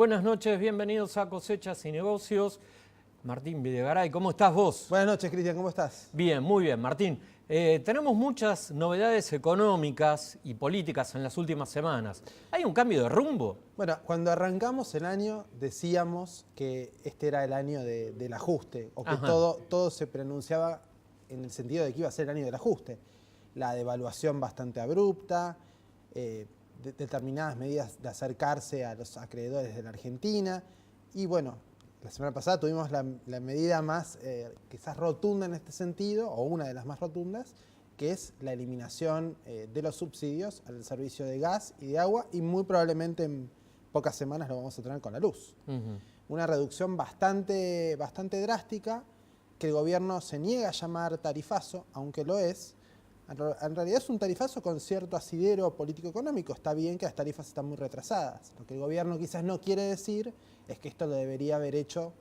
Buenas noches, bienvenidos a Cosechas y Negocios. Martín Videgaray, ¿cómo estás vos? Buenas noches, Cristian, ¿cómo estás? Bien, muy bien, Martín. Tenemos muchas novedades económicas y políticas en las últimas semanas. ¿Hay un cambio de rumbo? Bueno, cuando arrancamos el año decíamos que este era el año del ajuste, o que todo se pronunciaba en el sentido de que iba a ser el año del ajuste. La devaluación bastante abrupta, determinadas medidas de acercarse a los acreedores de la Argentina y bueno, la semana pasada tuvimos la medida más quizás rotunda en este sentido, o una de las más rotundas, que es la eliminación de los subsidios al servicio de gas y de agua, y muy probablemente en pocas semanas lo vamos a tener con la luz. Una reducción bastante drástica, que el gobierno se niega a llamar tarifazo, aunque lo es. En realidad es un tarifazo con cierto asidero político-económico. Está bien que las tarifas están muy retrasadas. Lo que el gobierno quizás no quiere decir es que esto lo debería haber hecho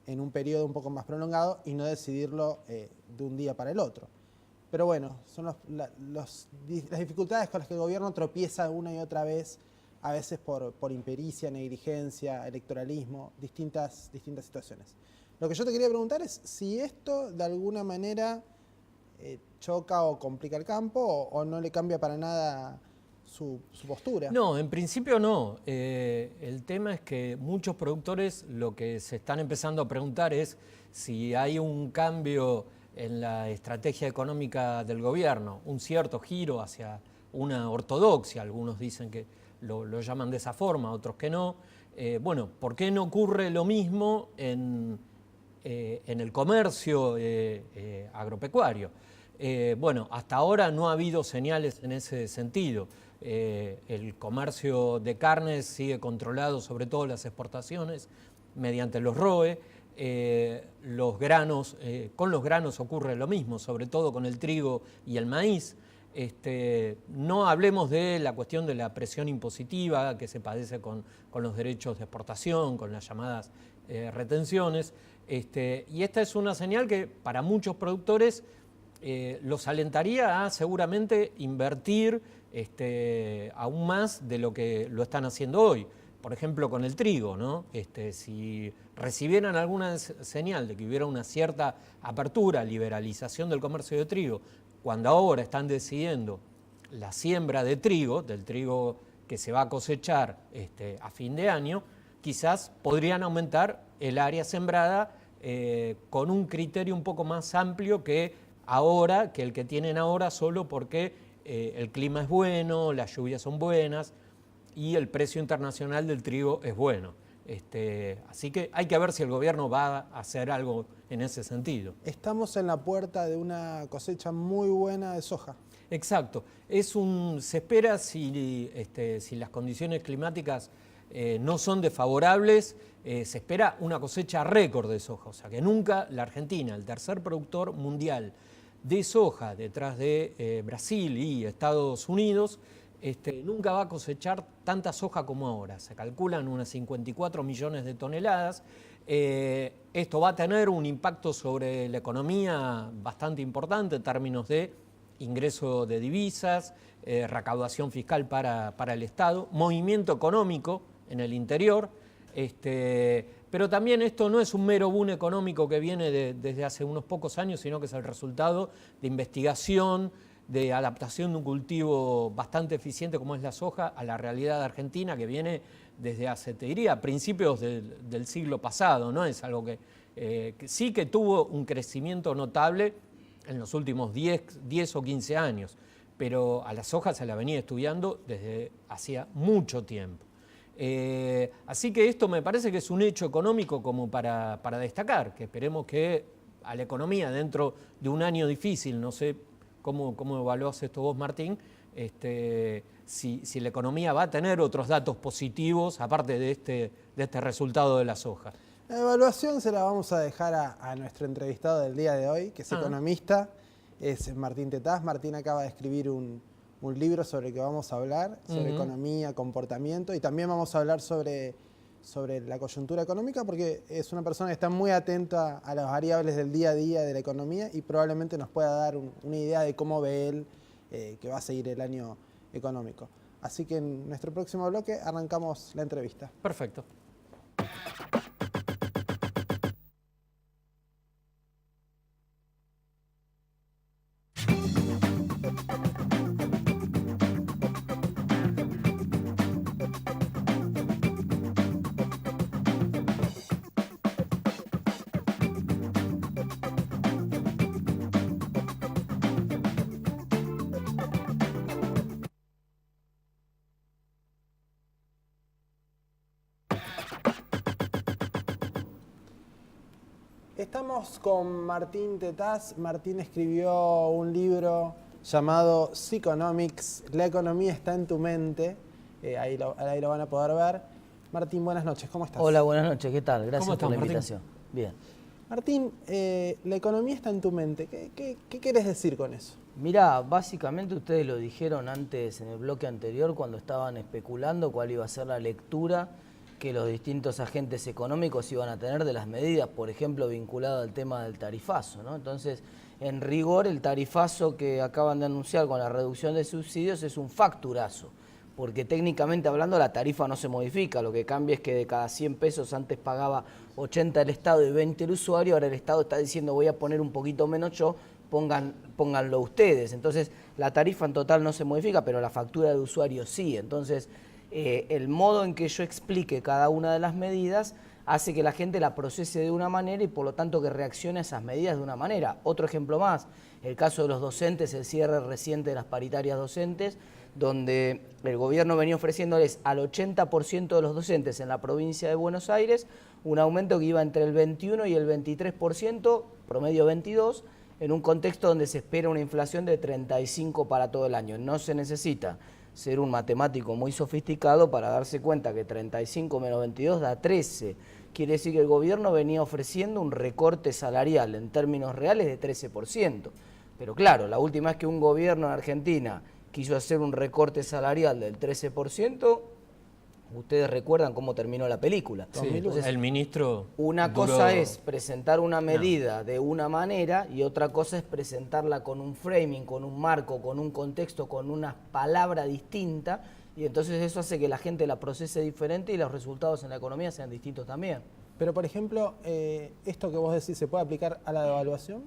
en un periodo un poco más prolongado y no decidirlo de un día para el otro. Pero bueno, son las dificultades con las que el gobierno tropieza una y otra vez, a veces por impericia, negligencia, electoralismo, distintas situaciones. Lo que yo te quería preguntar es si esto de alguna manera choca o complica el campo o no le cambia para nada su postura. No, en principio no. El tema es que muchos productores lo que se están empezando a preguntar es si hay un cambio en la estrategia económica del gobierno, un cierto giro hacia una ortodoxia. Algunos dicen que lo llaman de esa forma, otros que no. Bueno, ¿por qué no ocurre lo mismo en el comercio agropecuario? Bueno, hasta ahora no ha habido señales en ese sentido. El comercio de carnes sigue controlado, sobre todo las exportaciones, mediante los ROE. Los granos, con los granos ocurre lo mismo, sobre todo con el trigo y el maíz. No hablemos de la cuestión de la presión impositiva que se padece con los derechos de exportación, con las llamadas retenciones. Y esta es una señal que para muchos productores los alentaría a seguramente invertir aún más de lo que lo están haciendo hoy. Por ejemplo, con el trigo, ¿no? Si recibieran alguna señal de que hubiera una cierta apertura, liberalización del comercio de trigo, cuando ahora están decidiendo la siembra de trigo, del trigo que se va a cosechar a fin de año, quizás podrían aumentar el área sembrada con un criterio un poco más amplio que el que tienen ahora, solo porque el clima es bueno, las lluvias son buenas y el precio internacional del trigo es bueno. Así que hay que ver si el gobierno va a hacer algo en ese sentido. Estamos en la puerta de una cosecha muy buena de soja. Exacto. Se espera, si las condiciones climáticas no son desfavorables, se espera una cosecha récord de soja. O sea que nunca la Argentina, el tercer productor mundial de soja detrás de Brasil y Estados Unidos, nunca va a cosechar tanta soja como ahora. Se calculan unas 54 millones de toneladas. Esto va a tener un impacto sobre la economía bastante importante en términos de ingreso de divisas, recaudación fiscal para el Estado, movimiento económico en el interior. Pero también esto no es un mero boom económico que viene desde hace unos pocos años, sino que es el resultado de investigación, de adaptación de un cultivo bastante eficiente como es la soja a la realidad argentina, que viene desde hace, te diría, principios del siglo pasado, ¿no? Es algo que sí que tuvo un crecimiento notable en los últimos 10 o 15 años, pero a la soja se la venía estudiando desde hacía mucho tiempo. Así que esto me parece que es un hecho económico como para destacar, que esperemos que a la economía dentro de un año difícil, no sé cómo evaluás esto vos, Martín, si la economía va a tener otros datos positivos aparte de este resultado de la soja. La evaluación se la vamos a dejar a nuestro entrevistado del día de hoy, que es economista, es Martín Tetaz. Martín acaba de escribir un libro sobre el que vamos a hablar, sobre economía, comportamiento, y también vamos a hablar sobre la coyuntura económica, porque es una persona que está muy atenta a las variables del día a día de la economía y probablemente nos pueda dar una idea de cómo ve él que va a seguir el año económico. Así que en nuestro próximo bloque arrancamos la entrevista. Perfecto. Estamos con Martín Tetaz. Martín escribió un libro llamado Psychonomics, la economía está en tu mente. Ahí lo van a poder ver. Martín, buenas noches, ¿cómo estás? Hola, buenas noches, ¿qué tal? Gracias por la Martín? invitación. Bien. Martín, la economía está en tu mente. ¿Qué querés decir con eso? Mirá, básicamente ustedes lo dijeron antes en el bloque anterior cuando estaban especulando cuál iba a ser la lectura que los distintos agentes económicos iban a tener de las medidas, por ejemplo, vinculado al tema del tarifazo, ¿no? Entonces, en rigor, el tarifazo que acaban de anunciar con la reducción de subsidios es un facturazo, porque técnicamente hablando la tarifa no se modifica, lo que cambia es que de cada 100 pesos antes pagaba 80 el Estado y 20 el usuario, ahora el Estado está diciendo voy a poner un poquito menos yo, pónganlo ustedes. Entonces, la tarifa en total no se modifica, pero la factura de usuario sí. Entonces, el modo en que yo explique cada una de las medidas hace que la gente la procese de una manera y por lo tanto que reaccione a esas medidas de una manera. Otro ejemplo más, el caso de los docentes, el cierre reciente de las paritarias docentes, donde el gobierno venía ofreciéndoles al 80% de los docentes en la provincia de Buenos Aires un aumento que iba entre el 21 y el 23%, promedio 22%, en un contexto donde se espera una inflación de 35% para todo el año. No se necesita ser un matemático muy sofisticado para darse cuenta que 35 menos 22 da 13. Quiere decir que el gobierno venía ofreciendo un recorte salarial en términos reales de 13%. Pero claro, la última vez que un gobierno en Argentina quiso hacer un recorte salarial del 13%, ustedes recuerdan cómo terminó la película. Sí, entonces, el ministro una duró... cosa es presentar una medida de una manera y otra cosa es presentarla con un framing, con un marco, con un contexto, con una palabra distinta, y entonces eso hace que la gente la procese diferente y los resultados en la economía sean distintos también. Pero, por ejemplo, esto que vos decís, ¿se puede aplicar a la devaluación?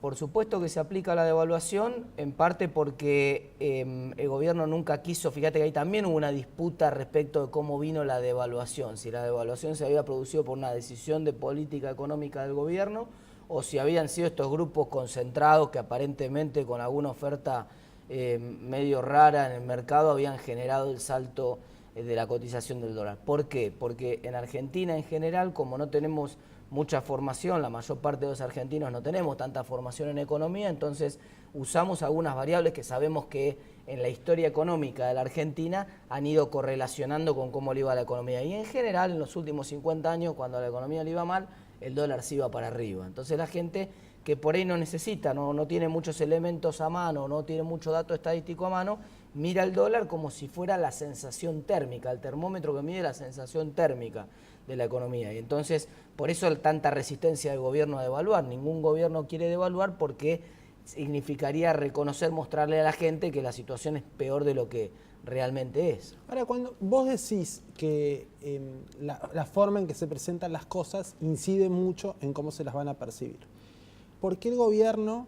Por supuesto que se aplica a la devaluación, en parte porque el gobierno nunca quiso, fíjate que ahí también hubo una disputa respecto de cómo vino la devaluación, si la devaluación se había producido por una decisión de política económica del gobierno o si habían sido estos grupos concentrados que aparentemente con alguna oferta medio rara en el mercado habían generado el salto de la cotización del dólar. ¿Por qué? Porque en Argentina en general, como no tenemos mucha formación, la mayor parte de los argentinos no tenemos tanta formación en economía, entonces usamos algunas variables que sabemos que en la historia económica de la Argentina han ido correlacionando con cómo le iba la economía. Y en general, en los últimos 50 años, cuando a la economía le iba mal, el dólar se iba para arriba. Entonces la gente que por ahí no necesita, no tiene muchos elementos a mano, no tiene mucho dato estadístico a mano, mira el dólar como si fuera la sensación térmica, el termómetro que mide la sensación térmica de la economía. Y entonces, por eso tanta resistencia del gobierno a devaluar. Ningún gobierno quiere devaluar porque significaría reconocer, mostrarle a la gente que la situación es peor de lo que realmente es. Ahora, cuando vos decís que la forma en que se presentan las cosas incide mucho en cómo se las van a percibir, ¿por qué el gobierno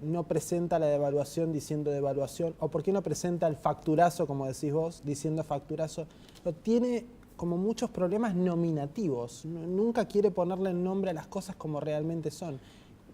no presenta la devaluación diciendo devaluación? ¿O por qué no presenta el facturazo, como decís vos, diciendo facturazo? Tiene como muchos problemas nominativos. Nunca quiere ponerle el nombre a las cosas como realmente son.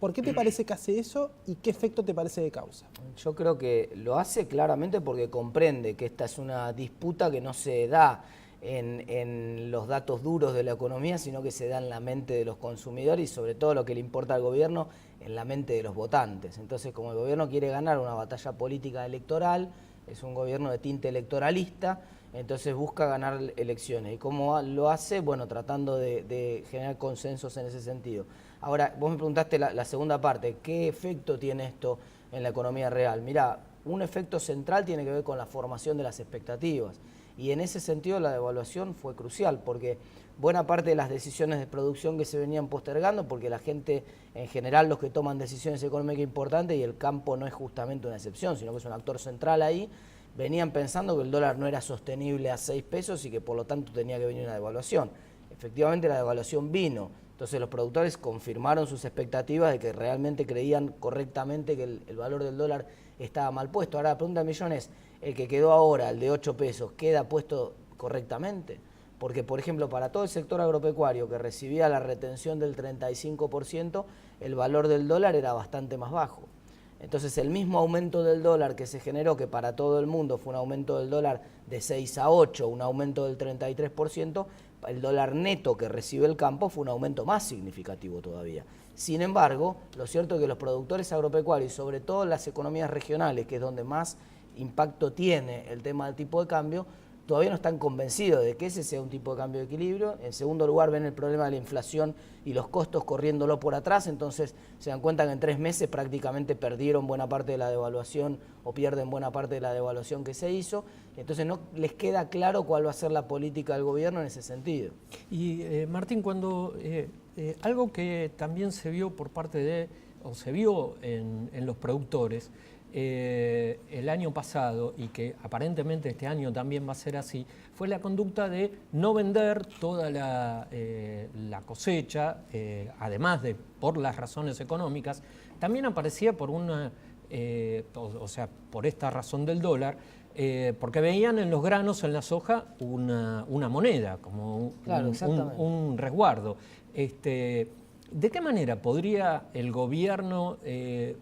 ¿Por qué te parece que hace eso y qué efecto te parece que causa? Yo creo que lo hace claramente porque comprende que esta es una disputa que no se da en los datos duros de la economía, sino que se da en la mente de los consumidores y sobre todo lo que le importa al gobierno, en la mente de los votantes. Entonces, como el gobierno quiere ganar una batalla política electoral, es un gobierno de tinte electoralista, entonces busca ganar elecciones. ¿Y cómo lo hace? Bueno, tratando de generar consensos en ese sentido. Ahora, vos me preguntaste la segunda parte, ¿qué efecto tiene esto en la economía real? Mirá, un efecto central tiene que ver con la formación de las expectativas. Y en ese sentido la devaluación fue crucial, porque buena parte de las decisiones de producción que se venían postergando, porque la gente, en general, los que toman decisiones económicas importantes, y el campo no es justamente una excepción, sino que es un actor central ahí, venían pensando que el dólar no era sostenible a 6 pesos y que por lo tanto tenía que venir una devaluación. Efectivamente la devaluación vino, entonces los productores confirmaron sus expectativas de que realmente creían correctamente que el valor del dólar estaba mal puesto. Ahora la pregunta del millón es, el que quedó ahora, el de 8 pesos, ¿queda puesto correctamente? Porque, por ejemplo, para todo el sector agropecuario que recibía la retención del 35%, el valor del dólar era bastante más bajo. Entonces, el mismo aumento del dólar que se generó, que para todo el mundo fue un aumento del dólar de 6 a 8, un aumento del 33%, el dólar neto que recibe el campo fue un aumento más significativo todavía. Sin embargo, lo cierto es que los productores agropecuarios, y sobre todo las economías regionales, que es donde más impacto tiene el tema del tipo de cambio, todavía no están convencidos de que ese sea un tipo de cambio de equilibrio. En segundo lugar, ven el problema de la inflación y los costos corriéndolo por atrás, entonces se dan cuenta que en 3 meses prácticamente perdieron buena parte de la devaluación o pierden buena parte de la devaluación que se hizo, entonces no les queda claro cuál va a ser la política del gobierno en ese sentido. Y Martín, cuando algo que también se vio por parte de, o se vio en los productores, el año pasado, y que aparentemente este año también va a ser así, fue la conducta de no vender toda la cosecha, además de por las razones económicas. También aparecía por una, o sea, por esta razón del dólar, porque veían en los granos, en la soja, una moneda, como Claro, un resguardo. ¿De qué manera podría el gobierno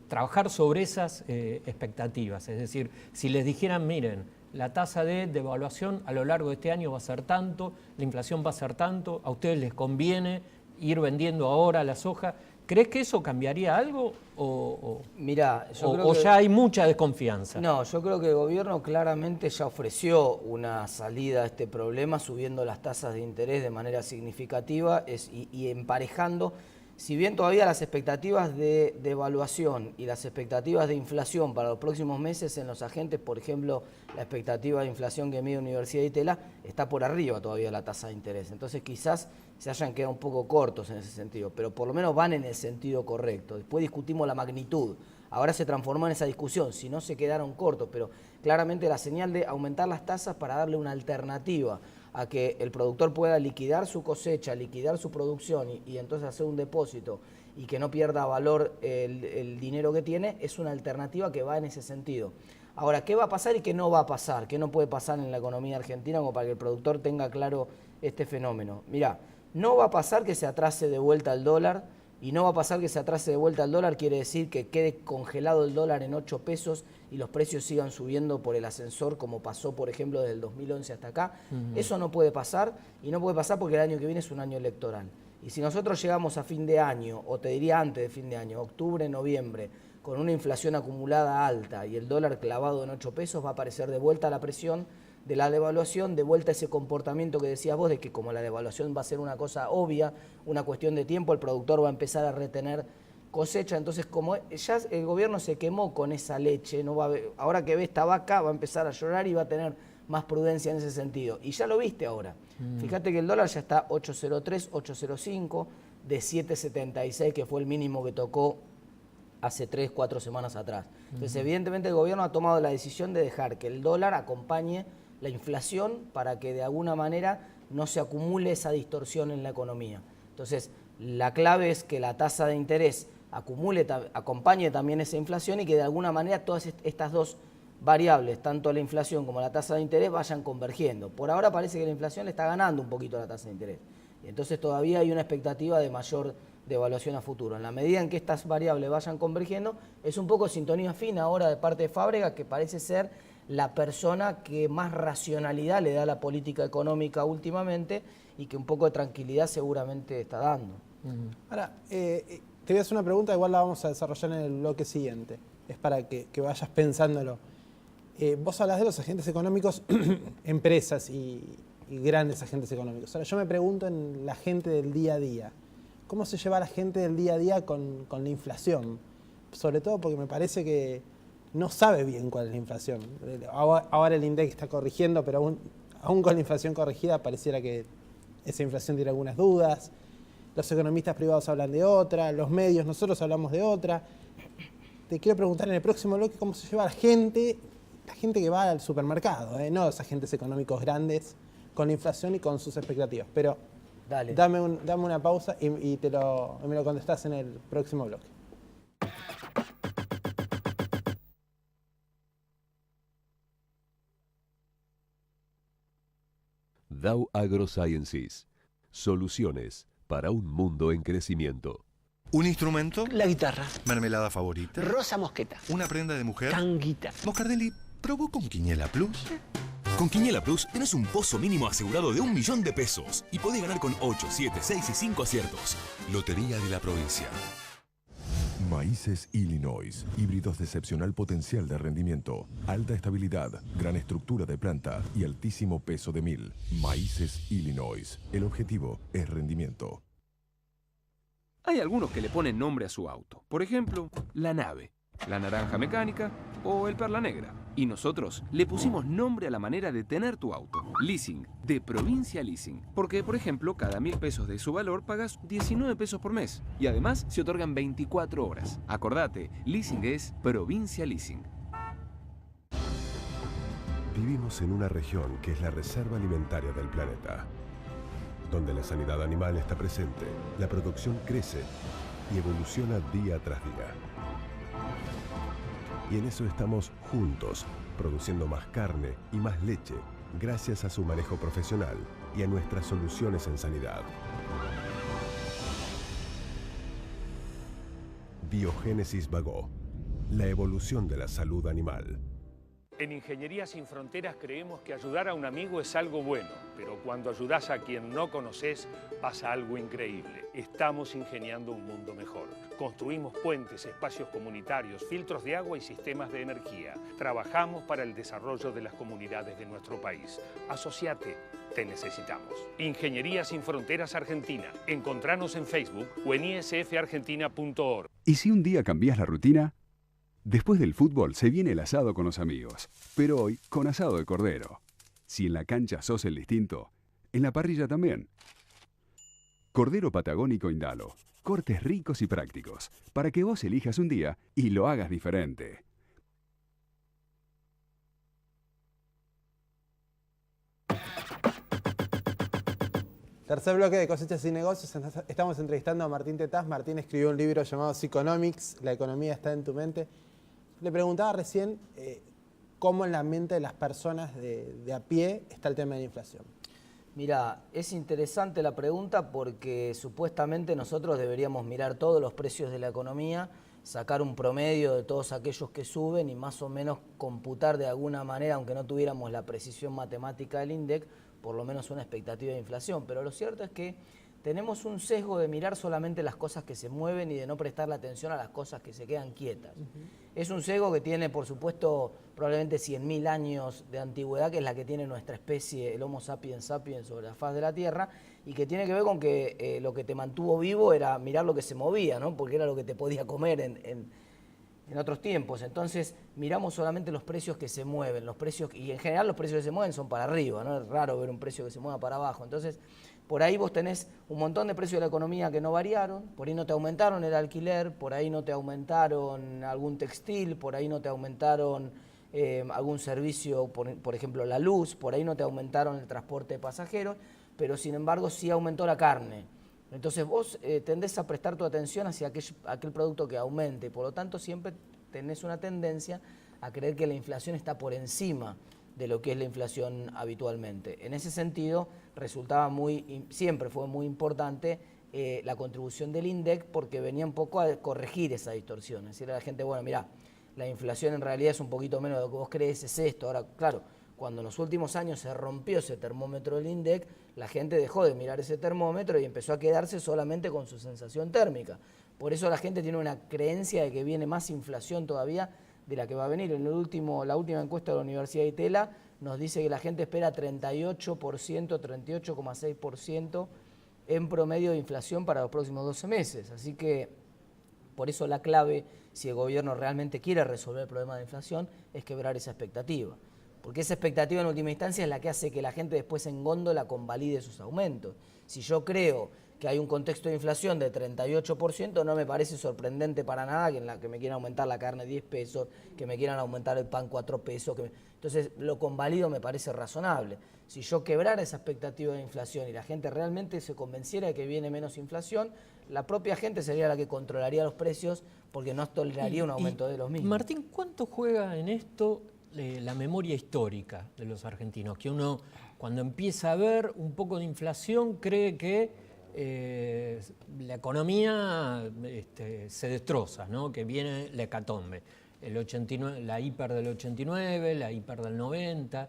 trabajar sobre esas expectativas? Es decir, si les dijeran, miren, la tasa de devaluación a lo largo de este año va a ser tanto, la inflación va a ser tanto, a ustedes les conviene ir vendiendo ahora la soja, ¿crees que eso cambiaría algo Mirá, yo creo que ya hay mucha desconfianza? No, yo creo que el gobierno claramente ya ofreció una salida a este problema subiendo las tasas de interés de manera significativa y emparejando. Si bien todavía las expectativas de devaluación y las expectativas de inflación para los próximos meses en los agentes, por ejemplo, la expectativa de inflación que mide Universidad de Itela, está por arriba todavía la tasa de interés. Entonces quizás se hayan quedado un poco cortos en ese sentido, pero por lo menos van en el sentido correcto. Después discutimos la magnitud. Ahora se transformó en esa discusión, si no se quedaron cortos, pero claramente la señal de aumentar las tasas para darle una alternativa a que el productor pueda liquidar su cosecha, liquidar su producción y entonces hacer un depósito y que no pierda valor el dinero que tiene, es una alternativa que va en ese sentido. Ahora, ¿qué va a pasar y qué no va a pasar? ¿Qué no puede pasar en la economía argentina como para que el productor tenga claro este fenómeno? Mirá, no va a pasar que se atrase de vuelta el dólar, y no va a pasar que se atrase de vuelta el dólar, quiere decir que quede congelado el dólar en 8 pesos y los precios sigan subiendo por el ascensor, como pasó, por ejemplo, desde el 2011 hasta acá. Eso no puede pasar, y no puede pasar porque el año que viene es un año electoral. Y si nosotros llegamos a fin de año, o te diría antes de fin de año, octubre, noviembre, con una inflación acumulada alta y el dólar clavado en 8 pesos, va a aparecer de vuelta la presión de la devaluación, de vuelta ese comportamiento que decías vos, de que como la devaluación va a ser una cosa obvia, una cuestión de tiempo, el productor va a empezar a retener cosecha. Entonces, como ya el gobierno se quemó con esa leche, no va a ver, ahora que ve esta vaca va a empezar a llorar y va a tener más prudencia en ese sentido. Y ya lo viste ahora. Fíjate que el dólar ya está 8.03, 8.05, de 7.76, que fue el mínimo que tocó hace 3, 4 semanas atrás. Entonces, evidentemente el gobierno ha tomado la decisión de dejar que el dólar acompañe la inflación para que de alguna manera no se acumule esa distorsión en la economía. Entonces, la clave es que la tasa de interés acompañe también esa inflación y que de alguna manera todas estas dos variables, tanto la inflación como la tasa de interés, vayan convergiendo. Por ahora parece que la inflación le está ganando un poquito a la tasa de interés. Entonces todavía hay una expectativa de mayor devaluación a futuro. En la medida en que estas variables vayan convergiendo, es un poco sintonía fina ahora de parte de Fábrega, que parece ser la persona que más racionalidad le da a la política económica últimamente y que un poco de tranquilidad seguramente está dando. Ahora, te voy a hacer una pregunta, igual la vamos a desarrollar en el bloque siguiente. Es para que vayas pensándolo. Vos hablas de los agentes económicos, empresas y grandes agentes económicos. Ahora, yo me pregunto en la gente del día a día. ¿Cómo se lleva la gente del día a día con la inflación? Sobre todo porque me parece que no sabe bien cuál es la inflación. Ahora el INDEC está corrigiendo, pero aún con la inflación corregida pareciera que esa inflación tiene algunas dudas. Los economistas privados hablan de otra, los medios, nosotros hablamos de otra. Te quiero preguntar en el próximo bloque cómo se lleva la gente que va al supermercado, no los agentes económicos grandes, con la inflación y con sus expectativas. Pero Dale. dame una pausa y me lo contestás en el próximo bloque. Dow AgroSciences. Soluciones para un mundo en crecimiento. ¿Un instrumento? La guitarra. ¿Mermelada favorita? Rosa mosqueta. ¿Una prenda de mujer? Tanguita. Moscardelli, ¿probó con Quiniela Plus? Con Quiniela Plus tenés un pozo mínimo asegurado de 1 millón de pesos y podés ganar con 8, 7, 6 y 5 aciertos. Lotería de la Provincia. Maíces Illinois, híbridos de excepcional potencial de rendimiento, alta estabilidad, gran estructura de planta y altísimo peso de mil. Maíces Illinois, el objetivo es rendimiento. Hay algunos que le ponen nombre a su auto, por ejemplo, la nave, la naranja mecánica o el perla negra. Y nosotros le pusimos nombre a la manera de tener tu auto. Leasing, de Provincia Leasing. Porque, por ejemplo, cada 1.000 pesos de su valor pagas 19 pesos por mes. Y además se otorgan 24 horas. Acordate, leasing es Provincia Leasing. Vivimos en una región que es la reserva alimentaria del planeta, donde la sanidad animal está presente, la producción crece y evoluciona día tras día. Y en eso estamos juntos, produciendo más carne y más leche, gracias a su manejo profesional y a nuestras soluciones en sanidad. Biogénesis Bagó, la evolución de la salud animal. En Ingeniería Sin Fronteras creemos que ayudar a un amigo es algo bueno, pero cuando ayudás a quien no conoces pasa algo increíble. Estamos ingeniando un mundo mejor. Construimos puentes, espacios comunitarios, filtros de agua y sistemas de energía. Trabajamos para el desarrollo de las comunidades de nuestro país. Asociate, te necesitamos. Ingeniería Sin Fronteras Argentina. Encontranos en Facebook o en isfargentina.org. ¿Y si un día cambias la rutina? Después del fútbol se viene el asado con los amigos, pero hoy con asado de cordero. Si en la cancha sos el distinto, en la parrilla también. Cordero Patagónico Indalo. Cortes ricos y prácticos, para que vos elijas un día y lo hagas diferente. Tercer bloque de Cosechas y Negocios. Estamos entrevistando a Martín Tetaz. Martín escribió un libro llamado Psychonomics, la economía está en tu mente. Le preguntaba recién cómo en la mente de las personas de a pie está el tema de la inflación. Mira, es interesante la pregunta porque supuestamente nosotros deberíamos mirar todos los precios de la economía, sacar un promedio de todos aquellos que suben y más o menos computar de alguna manera, aunque no tuviéramos la precisión matemática del INDEC, por lo menos una expectativa de inflación. Pero lo cierto es que tenemos un sesgo de mirar solamente las cosas que se mueven y de no prestarle atención a las cosas que se quedan quietas. Es un sesgo que tiene, por supuesto, probablemente 100.000 años de antigüedad, que es la que tiene nuestra especie, el Homo sapiens sapiens, sobre la faz de la Tierra, y que tiene que ver con que lo que te mantuvo vivo era mirar lo que se movía, ¿no? Porque era lo que te podía comer en otros tiempos. Entonces miramos solamente los precios que se mueven, los precios, y en general los precios que se mueven son para arriba, ¿no? Es raro ver un precio que se mueva para abajo. Entonces por ahí vos tenés un montón de precios de la economía que no variaron, por ahí no te aumentaron el alquiler, por ahí no te aumentaron algún textil, por ahí no te aumentaron algún servicio, por ejemplo la luz, por ahí no te aumentaron el transporte de pasajeros, pero sin embargo sí aumentó la carne. Entonces vos tendés a prestar tu atención hacia aquel producto que aumente, por lo tanto siempre tenés una tendencia a creer que la inflación está por encima de lo que es la inflación habitualmente. En ese sentido, siempre fue muy importante la contribución del INDEC porque venía un poco a corregir esa distorsión. Es decir, a la gente, bueno, mirá, la inflación en realidad es un poquito menos de lo que vos crees, es esto. Ahora, claro, cuando en los últimos años se rompió ese termómetro del INDEC, la gente dejó de mirar ese termómetro y empezó a quedarse solamente con su sensación térmica. Por eso la gente tiene una creencia de que viene más inflación todavía de la que va a venir. La última encuesta de la Universidad de Itela nos dice que la gente espera 38%, 38,6% en promedio de inflación para los próximos 12 meses. Así que por eso la clave, si el gobierno realmente quiere resolver el problema de inflación, es quebrar esa expectativa. Porque esa expectativa en última instancia es la que hace que la gente después en góndola convalide sus aumentos. Si yo creo que hay un contexto de inflación de 38%, no me parece sorprendente para nada que me quieran aumentar la carne 10 pesos, que me quieran aumentar el pan 4 pesos. Entonces lo convalido me parece razonable. Si yo quebrara esa expectativa de inflación y la gente realmente se convenciera de que viene menos inflación, la propia gente sería la que controlaría los precios porque no toleraría un aumento de los mismos. Martín, ¿cuánto juega en esto la memoria histórica de los argentinos? Que uno, cuando empieza a ver un poco de inflación, cree que la economía se destroza, ¿no? Que viene la hecatombe. el 89, la hiper del 89, la hiper del 90.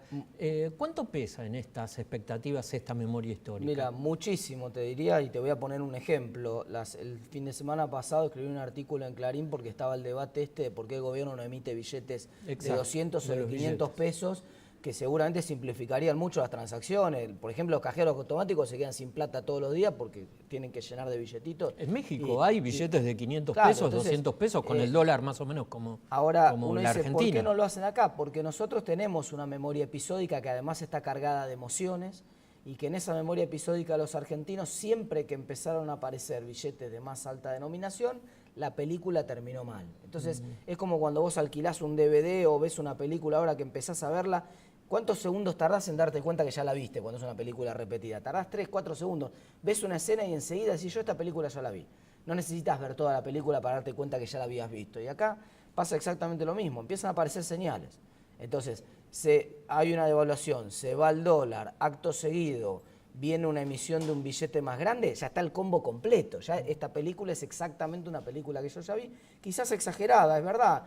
¿Cuánto pesa en estas expectativas esta memoria histórica? Mira, muchísimo te diría, y te voy a poner un ejemplo. El fin de semana pasado escribí un artículo en Clarín porque estaba el debate de por qué el gobierno no emite billetes de 200 o de 500 pesos, que seguramente simplificarían mucho las transacciones. Por ejemplo, los cajeros automáticos se quedan sin plata todos los días porque tienen que llenar de billetitos. En México hay billetes de 500 pesos, entonces, 200 pesos, con el dólar más o menos como ahora, como uno la dice, Argentina. ¿por qué no lo hacen acá? Porque nosotros tenemos una memoria episódica que además está cargada de emociones, y que en esa memoria episódica los argentinos, siempre que empezaron a aparecer billetes de más alta denominación, la película terminó mal. Entonces, es como cuando vos alquilás un DVD o ves una película ahora que empezás a verla. ¿Cuántos segundos tardás en darte cuenta que ya la viste cuando es una película repetida? Tardás 3, 4 segundos. Ves una escena y enseguida decís, yo esta película ya la vi. No necesitas ver toda la película para darte cuenta que ya la habías visto. Y acá pasa exactamente lo mismo. Empiezan a aparecer señales. Entonces, hay una devaluación, se va el dólar, acto seguido viene una emisión de un billete más grande, ya está el combo completo. Ya esta película es exactamente una película que yo ya vi, quizás exagerada, es verdad.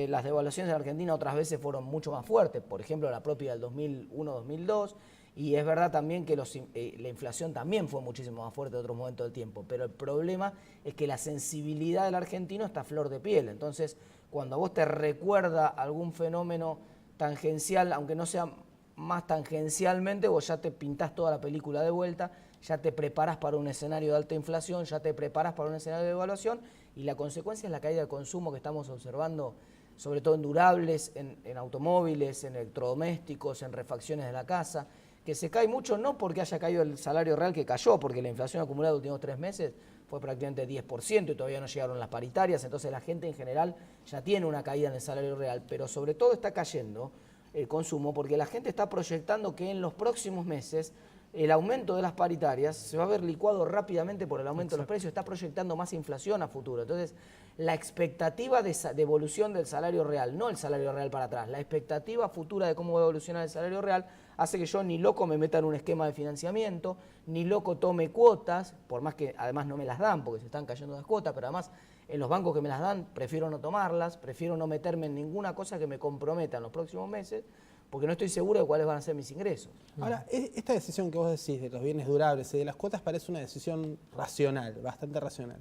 Las devaluaciones en Argentina otras veces fueron mucho más fuertes, por ejemplo la propia del 2001-2002, y es verdad también que la inflación también fue muchísimo más fuerte en otros momentos del tiempo, pero el problema es que la sensibilidad del argentino está a flor de piel. Entonces, cuando a vos te recuerda algún fenómeno tangencial, aunque no sea más tangencialmente, vos ya te pintás toda la película de vuelta, ya te preparás para un escenario de alta inflación, ya te preparás para un escenario de devaluación, y la consecuencia es la caída de consumo que estamos observando, sobre todo en durables, en automóviles, en electrodomésticos, en refacciones de la casa, que se cae mucho no porque haya caído el salario real, que cayó, porque la inflación acumulada en los últimos 3 meses fue prácticamente 10% y todavía no llegaron las paritarias, entonces la gente en general ya tiene una caída en el salario real, pero sobre todo está cayendo el consumo porque la gente está proyectando que en los próximos meses el aumento de las paritarias se va a ver licuado rápidamente por el aumento de los precios, está proyectando más inflación a futuro. Entonces, la expectativa de evolución del salario real, no el salario real para atrás, la expectativa futura de cómo va a evolucionar el salario real hace que yo ni loco me meta en un esquema de financiamiento, ni loco tome cuotas, por más que además no me las dan porque se están cayendo las cuotas, pero además en los bancos que me las dan prefiero no tomarlas, prefiero no meterme en ninguna cosa que me comprometa en los próximos meses, porque no estoy seguro de cuáles van a ser mis ingresos. Ahora, esta decisión que vos decís de los bienes durables y de las cuotas parece una decisión racional, bastante racional.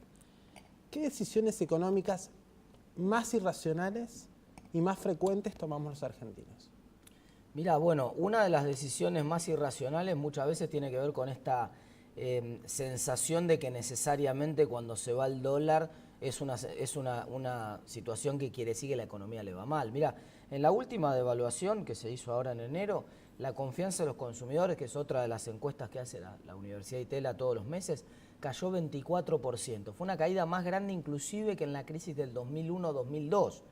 ¿Qué decisiones económicas más irracionales y más frecuentes tomamos los argentinos? Mirá, bueno, una de las decisiones más irracionales muchas veces tiene que ver con esta sensación de que necesariamente cuando se va el dólar es una situación que quiere decir que la economía le va mal. Mirá, en la última devaluación que se hizo ahora en enero, la confianza de los consumidores, que es otra de las encuestas que hace la Universidad de Itela todos los meses, cayó 24%. Fue una caída más grande inclusive que en la crisis del 2001-2002.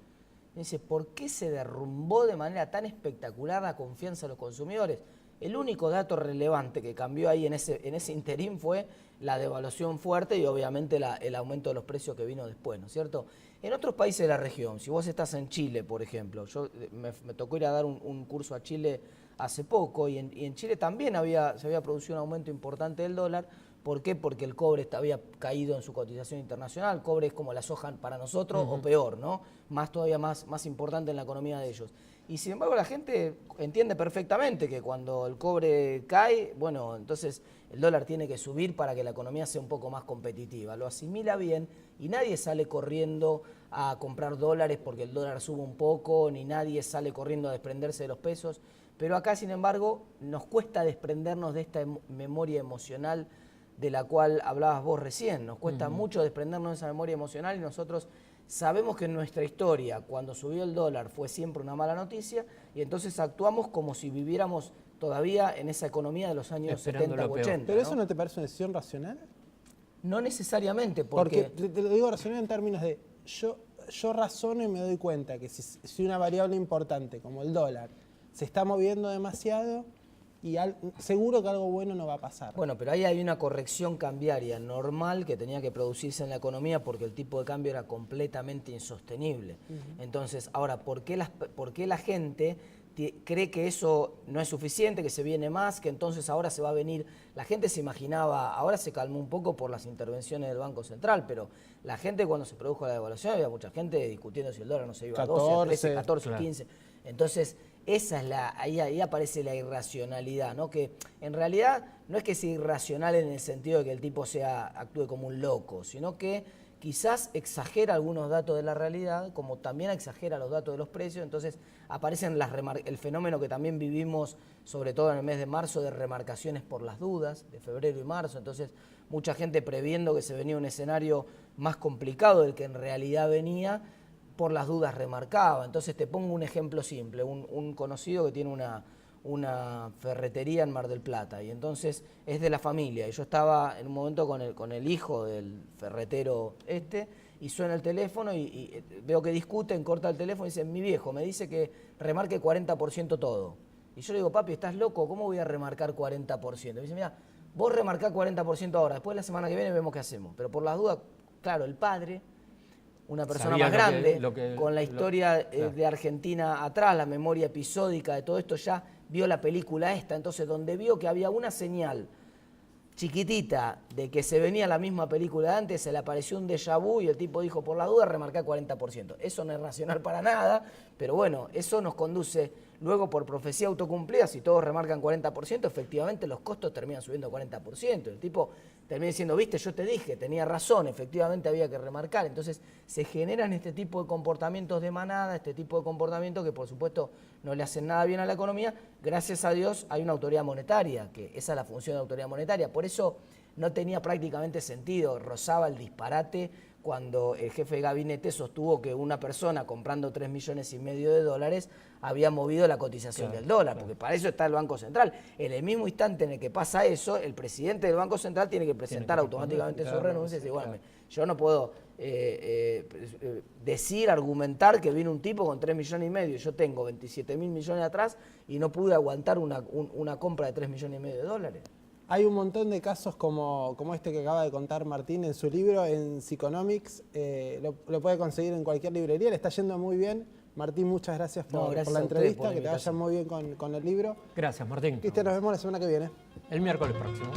Dice, ¿por qué se derrumbó de manera tan espectacular la confianza de los consumidores? El único dato relevante que cambió ahí en ese interín fue la devaluación fuerte y obviamente el aumento de los precios que vino después, ¿no es cierto? En otros países de la región, si vos estás en Chile, por ejemplo, me tocó ir a dar un curso a Chile hace poco y en Chile también se había producido un aumento importante del dólar. ¿Por qué? Porque el cobre había caído en su cotización internacional. El cobre es como la soja para nosotros o peor, ¿no? Todavía más importante en la economía de ellos. Y sin embargo la gente entiende perfectamente que cuando el cobre cae, bueno, entonces el dólar tiene que subir para que la economía sea un poco más competitiva. Lo asimila bien y nadie sale corriendo a comprar dólares porque el dólar sube un poco, ni nadie sale corriendo a desprenderse de los pesos. Pero acá, sin embargo, nos cuesta desprendernos de esta memoria emocional de la cual hablabas vos recién. Nos cuesta mucho desprendernos de esa memoria emocional y nosotros sabemos que en nuestra historia, cuando subió el dólar, fue siempre una mala noticia y entonces actuamos como si viviéramos todavía en esa economía de los años 70 o 80. ¿Pero eso no te parece una decisión racional? No necesariamente, porque te lo digo racional en términos de yo razono y me doy cuenta que si una variable importante como el dólar se está moviendo demasiado, y seguro que algo bueno no va a pasar. Bueno, pero ahí hay una corrección cambiaria normal que tenía que producirse en la economía porque el tipo de cambio era completamente insostenible. Entonces, ahora, ¿por qué la gente cree que eso no es suficiente, que se viene más, que entonces ahora se va a venir. La gente se imaginaba, ahora se calmó un poco por las intervenciones del Banco Central, pero la gente cuando se produjo la devaluación había mucha gente discutiendo si el dólar no se iba a 12, a 13, 14, claro. 15. Entonces, esa es ahí aparece la irracionalidad, ¿no? Que en realidad no es que sea irracional en el sentido de que el tipo actúe como un loco, sino que quizás exagera algunos datos de la realidad, como también exagera los datos de los precios, entonces aparecen el fenómeno que también vivimos, sobre todo en el mes de marzo, de remarcaciones por las dudas, de febrero y marzo, entonces mucha gente previendo que se venía un escenario más complicado del que en realidad venía, por las dudas remarcaba. Entonces te pongo un ejemplo simple, un conocido que tiene una ferretería en Mar del Plata y entonces es de la familia y yo estaba en un momento con el hijo del ferretero y suena el teléfono y veo que discuten, corta el teléfono y dice, mi viejo me dice que remarque 40% todo. Y yo le digo, papi, ¿estás loco? ¿Cómo voy a remarcar 40%? Me dice, mira, vos remarcá 40% ahora, después la semana que viene vemos qué hacemos. Pero por las dudas, claro, el padre, una persona más grande, con la historia de Argentina atrás, la memoria episódica de todo esto, ya vio la película esta, entonces donde vio que había una señal chiquitita de que se venía la misma película de antes, se le apareció un déjà vu y el tipo dijo, por la duda, remarcá 40%. Eso no es racional para nada, pero bueno, eso nos conduce luego por profecía autocumplida, si todos remarcan 40%, efectivamente los costos terminan subiendo 40%. El tipo termina diciendo, viste, yo te dije, tenía razón, efectivamente había que remarcar. Entonces se generan este tipo de comportamientos de manada, este tipo de comportamientos que por supuesto no le hacen nada bien a la economía. Gracias a Dios hay una autoridad monetaria, que esa es la función de la autoridad monetaria. Por eso no tenía prácticamente sentido, rozaba el disparate cuando el jefe de gabinete sostuvo que una persona comprando 3,5 millones de dólares había movido la cotización del dólar, porque para eso está el Banco Central. En el mismo instante en el que pasa eso, el presidente del Banco Central tiene que presentar automáticamente su renuncia y decir, bueno, yo no puedo argumentar que viene un tipo con 3,5 millones y yo tengo 27.000 millones atrás y no pude aguantar una compra de 3,5 millones de dólares. Hay un montón de casos como este que acaba de contar Martín en su libro, en Psychonomics. Lo puede conseguir en cualquier librería, le está yendo muy bien. Martín, muchas gracias por la entrevista, que te vaya muy bien con el libro. Gracias, Martín. Cristian, nos vemos la semana que viene. El miércoles próximo.